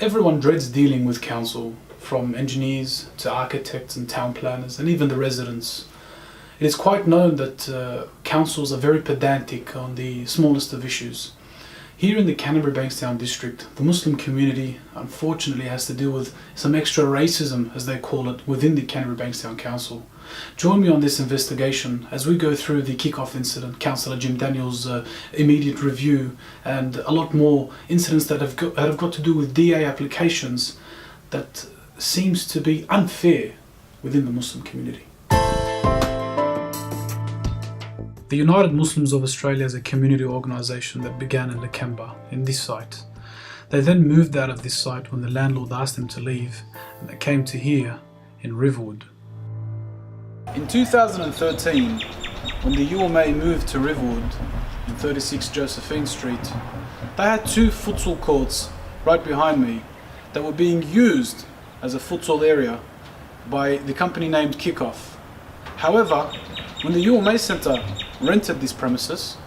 Everyone dreads dealing with council, from engineers to architects and town planners and even the residents. It is quite known that councils are very pedantic on the smallest of issues. Here in the Canterbury-Bankstown district, the Muslim community unfortunately has to deal with some extra racism, as they call it, within the Canterbury-Bankstown Council. Join me on this investigation as we go through the kick-off incident, Councillor Jim Daniels' immediate review, and a lot more incidents that have got to do with DA applications that seems to be unfair within the Muslim community. The United Muslims of Australia is a community organisation that began in Lakemba, in this site. They then moved out of this site when the landlord asked them to leave, and they came to here in Riverwood. In 2013, when the UMA moved to Riverwood in 36 Josephine Street, they had two futsal courts right behind me that were being used as a futsal area by the company named Kickoff. However, when the UMA Centre rented this premises,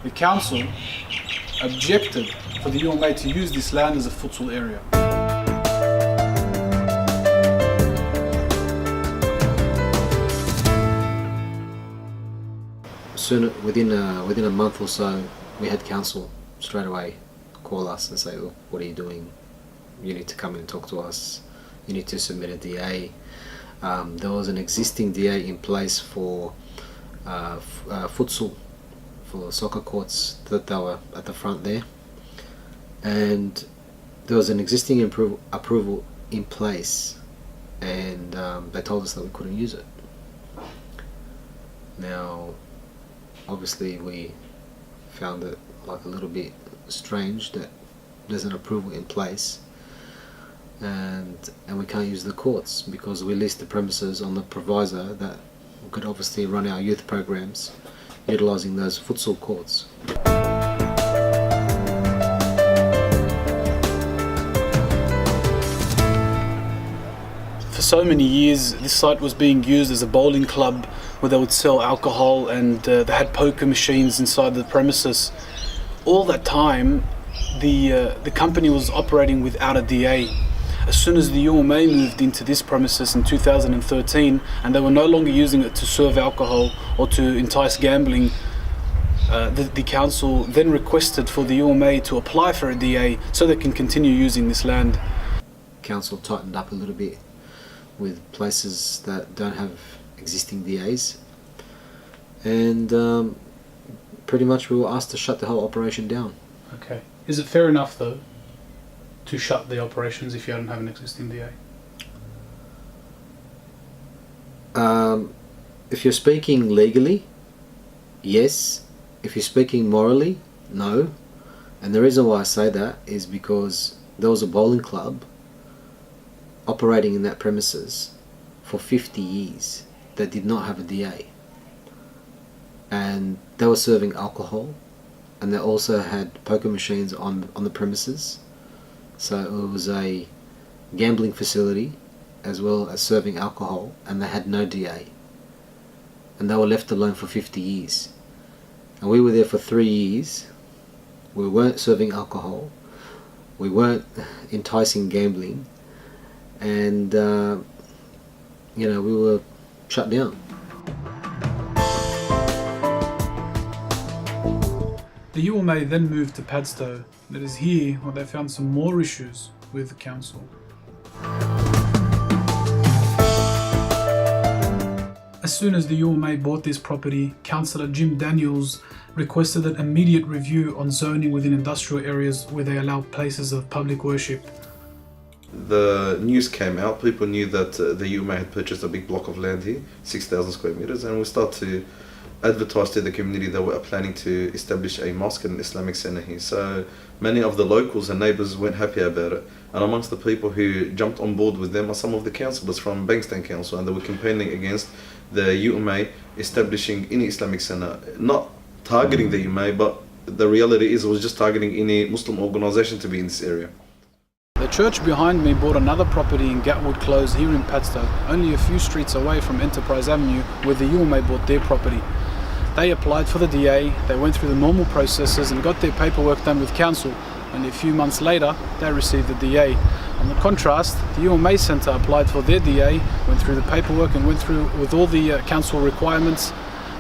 the council objected for the UMA to use this land as a futsal area. Soon, within a month or so, we had council straight away call us and say, "Look, what are you doing? You need to come and talk to us. You need to submit a DA." There was an existing DA in place for futsal, for soccer courts that they were at the front there, and there was an existing approval in place, and they told us that we couldn't use it. Now, obviously, we found it like a little bit strange that there's an approval in place, and we can't use the courts because we leased the premises on the proviso that we could obviously run our youth programs utilising those futsal courts. For so many years, this site was being used as a bowling club where they would sell alcohol, and they had poker machines inside the premises. All that time, the company was operating without a DA. As soon as the UMA moved into this premises in 2013, and they were no longer using it to serve alcohol or to entice gambling, the council then requested for the UMA to apply for a DA so they can continue using this land. Council tightened up a little bit with places that don't have existing DAs, and pretty much we were asked to shut the whole operation down. Okay. Is it fair enough though to shut the operations if you don't have an existing DA? If you're speaking legally, yes. If you're speaking morally, no. And the reason why I say that is because there was a bowling club operating in that premises for 50 years that did not have a DA, and they were serving alcohol, and they also had poker machines on the premises. So it was a gambling facility as well as serving alcohol, and they had no DA, and they were left alone for 50 years, and we were there for 3 years. We weren't serving alcohol, we weren't enticing gambling, and we were shut down. The UMA then moved to Padstow, and it is here where they found some more issues with the council. As soon as the UMA bought this property, Councillor Jim Daniels requested an immediate review on zoning within industrial areas where they allow places of public worship. The news came out, people knew that the UMA had purchased a big block of land here, 6,000 square meters, and we started to advertise to the community that we are planning to establish a mosque and Islamic center here. So many of the locals and neighbours weren't happy about it, and amongst the people who jumped on board with them are some of the councillors from Bankstown Council, and they were campaigning against the UMA establishing any Islamic center, not targeting the UMA, but the reality is it was just targeting any Muslim organisation to be in this area. The church behind me bought another property in Gatwood Close here in Padstow, only a few streets away from Enterprise Avenue where the UMA bought their property. They applied for the DA, they went through the normal processes and got their paperwork done with council, Only a few months later, they received the DA. On the contrast, the UMA Centre applied for their DA, went through the paperwork and went through with all the council requirements,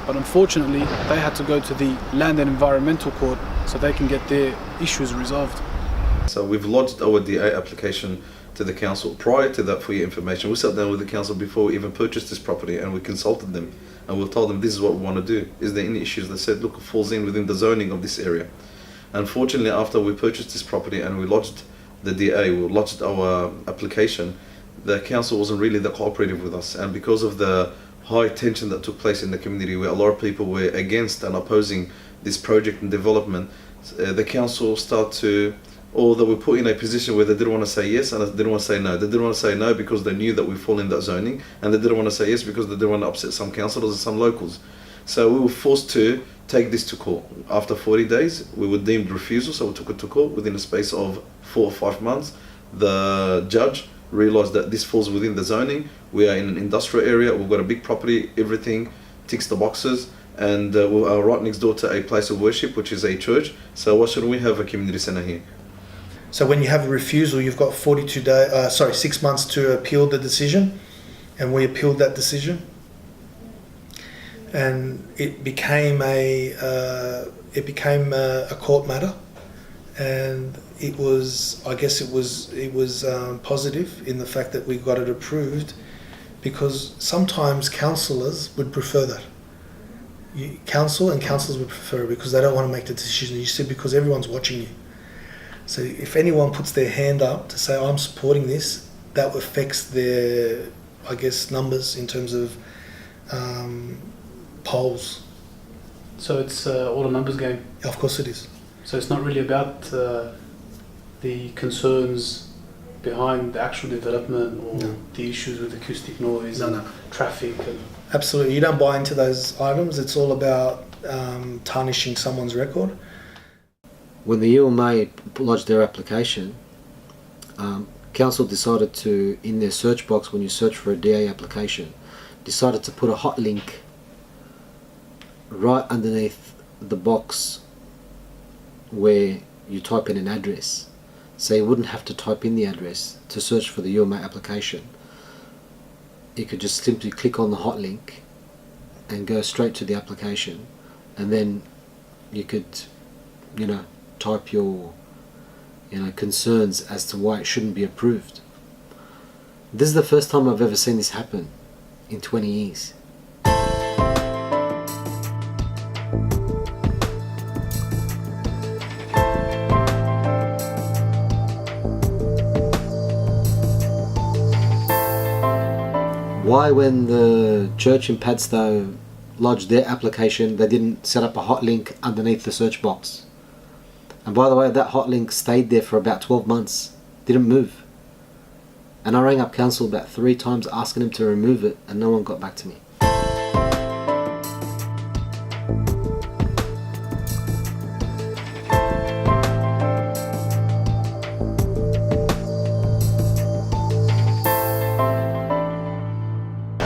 but unfortunately they had to go to the Land and Environmental Court so they can get their issues resolved. So we've lodged our DA application to the council. Prior to that, for your information, we sat down with the council before we even purchased this property, and we consulted them, and we told them this is what we want to do. Is there any issues? They said, look, it falls in within the zoning of this area. Unfortunately, after we purchased this property and we lodged the DA, we lodged our application, the council wasn't really that cooperative with us, and because of the high tension that took place in the community where a lot of people were against and opposing this project and development, the council started to, or they were put in a position where they didn't want to say yes and they didn't want to say no. They didn't want to say no because they knew that we fall in that zoning, and they didn't want to say yes because they didn't want to upset some councillors and some locals. So we were forced to take this to court. After 40 days, we were deemed refusal, so we took it to court. Within a space of 4 or 5 months, the judge realised that this falls within the zoning. We are in an industrial area, we've got a big property, everything ticks the boxes, and we are right next door to a place of worship, which is a church. So why shouldn't we have a community centre here? So when you have a refusal, you've got 6 months to appeal the decision, and we appealed that decision, and it became a court matter, and it was positive in the fact that we got it approved, because sometimes councillors would prefer that. Councillors would prefer it because they don't want to make the decision. You said because everyone's watching you. So if anyone puts their hand up to say, I'm supporting this, that affects their, numbers in terms of polls. So it's all a numbers game? Of course it is. So it's not really about the concerns behind the actual development or the issues with acoustic noise and traffic? Absolutely. You don't buy into those items. It's all about tarnishing someone's record. When the UMA lodged their application, council decided to, in their search box when you search for a DA application, decided to put a hot link right underneath the box where you type in an address. So you wouldn't have to type in the address to search for the UMA application. You could just simply click on the hot link and go straight to the application, and then you could, type your concerns as to why it shouldn't be approved. This is the first time I've ever seen this happen in 20 years. Why, when the church in Padstow lodged their application, they didn't set up a hot link underneath the search box? And by the way, that hot link stayed there for about 12 months, didn't move. And I rang up council about 3 times asking them to remove it, and no one got back to me.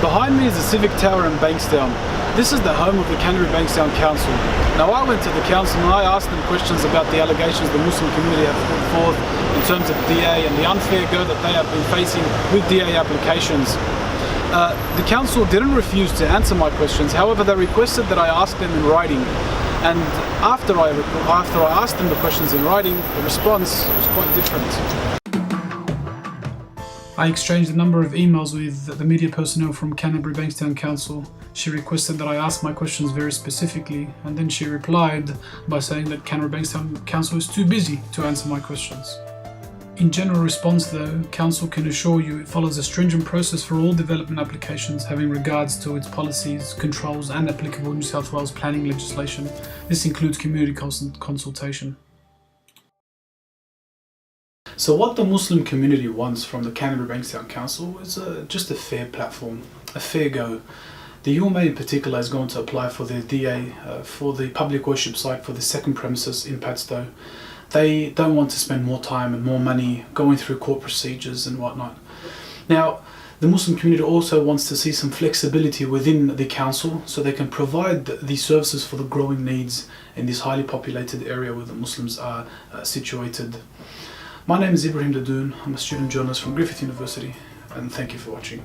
Behind me is the Civic Tower in Bankstown. This is the home of the Canterbury Bankstown Council. Now, I went to the council and I asked them questions about the allegations the Muslim community have put forth in terms of DA and the unfair go that they have been facing with DA applications. The council didn't refuse to answer my questions. However, they requested that I ask them in writing. And after I asked them the questions in writing, the response was quite different. I exchanged a number of emails with the media personnel from Canterbury Bankstown Council. She requested that I ask my questions very specifically, and then she replied by saying that Canterbury Bankstown Council is too busy to answer my questions. In general response though, Council can assure you it follows a stringent process for all development applications having regards to its policies, controls and applicable New South Wales planning legislation. This includes community consultation. So what the Muslim community wants from the Canterbury Bankstown Council is just a fair platform, a fair go. The UMA in particular is going to apply for their DA for the public worship site for the second premises in Padstow. They don't want to spend more time and more money going through court procedures and whatnot. Now, The Muslim community also wants to see some flexibility within the council so they can provide the services for the growing needs in this highly populated area where the Muslims are situated. My name is Ibrahim Dadoon. I'm a student journalist from Griffith University, and thank you for watching.